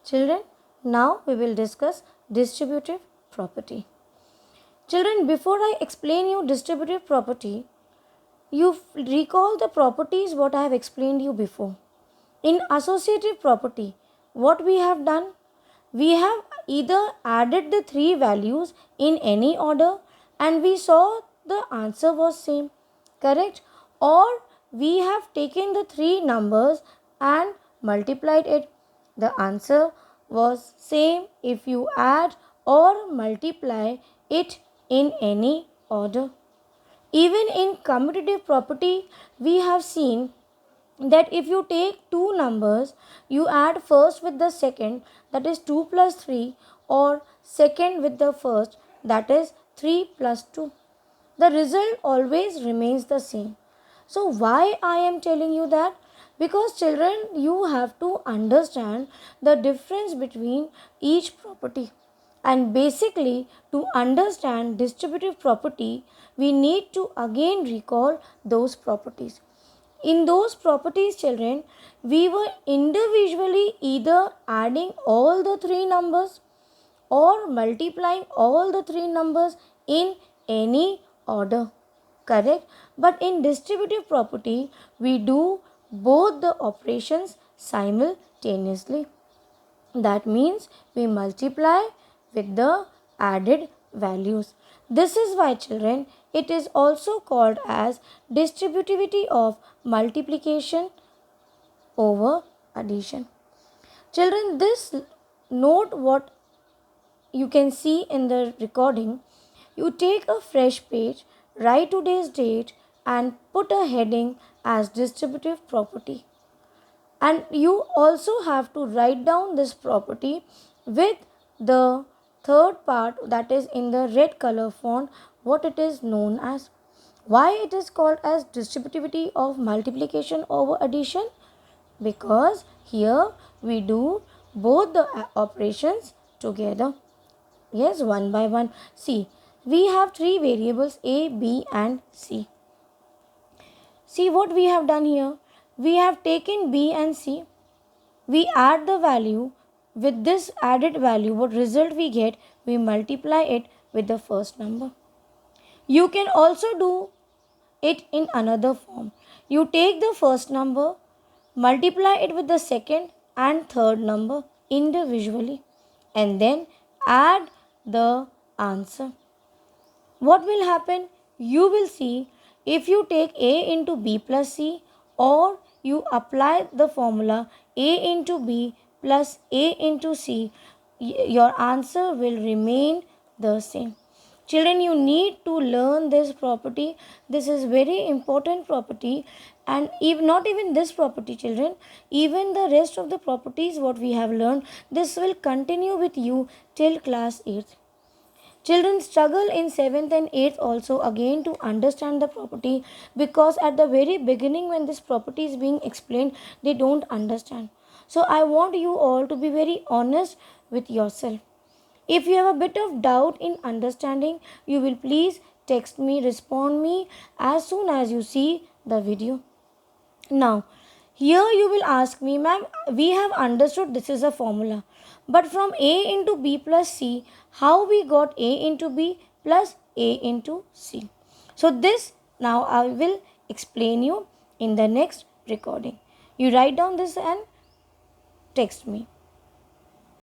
Children, now we will discuss distributive property. Children, before I explain you distributive property, you recall the properties what I have explained you before. In associative property, what we have done? We have either added the three values in any order and we saw the answer was same, correct? Or we have taken the three numbers and multiplied it. The answer was same if you add or multiply it in any order. Even in commutative property, we have seen that if you take two numbers, you add first with the second, that is 2 plus 3, or second with the first, that is 3 plus 2. The result always remains the same. So why I am telling you that? Because children, you have to understand the difference between each property. And basically, to understand distributive property, we need to again recall those properties. In those properties, children, we were individually either adding all the three numbers or multiplying all the three numbers in any order, correct? But in distributive property, we do both the operations simultaneously. That means we multiply with the added values. This is why, children, it is also called as distributivity of multiplication over addition. Children, this note what you can see in the recording. You take a fresh page, write today's date and put a heading as distributive property. And you also have to write down this property with the third part, that is in the red color font, what it is known as. Why it is called as distributivity of multiplication over addition? Because here we do both the operations together. Yes, one by one. See, we have three variables A, B and C. See what we have done here. We have taken B and C. We add the value. With this added value, what result we get, we multiply it with the first number. You can also do it in another form. You take the first number, multiply it with the second and third number individually, and then add the answer. What will happen? You will see if you take A into B plus C, or you apply the formula A into B plus A into C, your answer will remain the same. Children, you need to learn this property. This is very important property. And not even this property, children, even the rest of the properties what we have learned, this will continue with you till class 8th. Children struggle in 7th and 8th also again to understand the property, because at the very beginning when this property is being explained, they don't understand. So I want you all to be very honest with yourself. If you have a bit of doubt in understanding, you will please text me, respond me as soon as you see the video. Now, here you will ask me, ma'am, we have understood this is a formula. But from A into B plus C, how we got A into B plus A into C? So this now I will explain you in the next recording. You write down this and text me.